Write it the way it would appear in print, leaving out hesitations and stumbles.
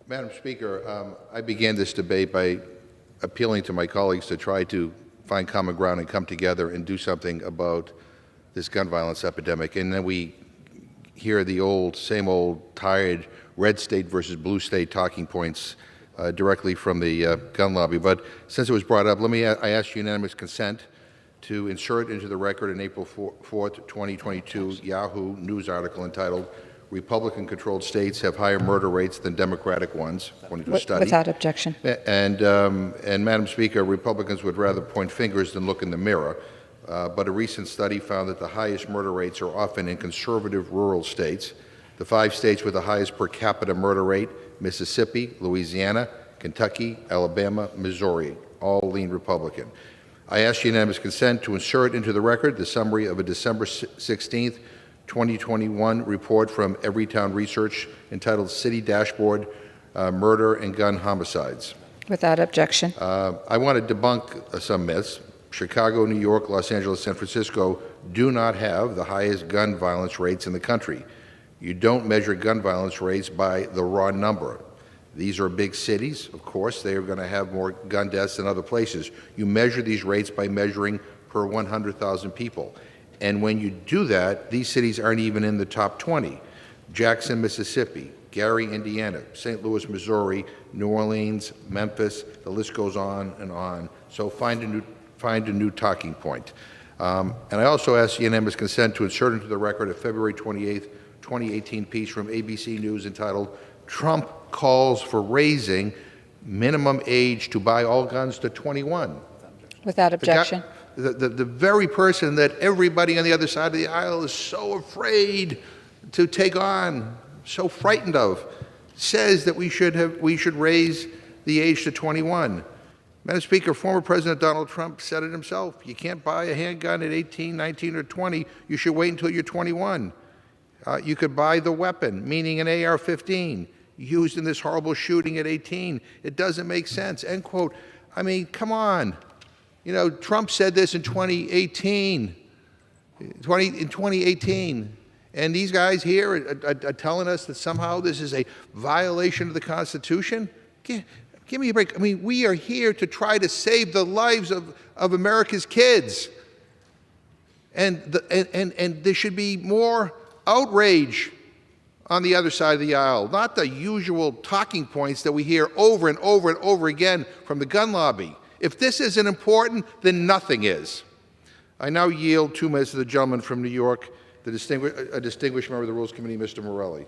Madam Speaker, I began this debate by appealing to my colleagues to try to find common ground and come together and do something about this gun violence epidemic. And then we hear the same old, tired red state versus blue state talking points directly from the gun lobby. But since it was brought up, I ask unanimous consent to insert into the record an April 4th, 2022 Yahoo News article entitled "Republican Controlled States Have Higher Murder Rates Than Democratic Ones," according to a study. Without objection. And Madam Speaker, Republicans would rather point fingers than look in the mirror. But a recent study found that the highest murder rates are often in conservative rural states. The 5 states with the highest per capita murder rate: Mississippi, Louisiana, Kentucky, Alabama, Missouri, all lean Republican. I ask unanimous consent to insert into the record the summary of a December 16th, 2021 report from Everytown Research entitled "City Dashboard, Murder and Gun Homicides." Without objection. I want to debunk some myths. Chicago, New York, Los Angeles, San Francisco do not have the highest gun violence rates in the country. You don't measure gun violence rates by the raw number. These are big cities. Of course, they are going to have more gun deaths than other places. You measure these rates by measuring per 100,000 people. And when you do that, these cities aren't even in the top 20. Jackson, Mississippi, Gary, Indiana, St. Louis, Missouri, New Orleans, Memphis, the list goes on and on. So find a new talking point. And I also ask unanimous consent to insert into the record a February 28th, 2018 piece from ABC News entitled "Trump Calls for Raising Minimum Age to Buy All Guns to 21." Without objection. The very person that everybody on the other side of the aisle is so afraid to take on, so frightened of, says that we should raise the age to 21. Madam Speaker, former President Donald Trump said it himself. You can't buy a handgun at 18, 19, or 20. You should wait until you're 21. You could buy the weapon, meaning an AR-15, used in this horrible shooting at 18. It doesn't make sense, end quote. I mean, come on. You know, Trump said this in 2018. And these guys here are telling us that somehow this is a violation of the Constitution? Give me a break. I mean, we are here to try to save the lives of America's kids. And there should be more outrage on the other side of the aisle, not the usual talking points that we hear over and over and over again from the gun lobby. If this isn't important, then nothing is. I now yield 2 minutes to the gentleman from New York, a distinguished member of the Rules Committee, Mr. Morelli.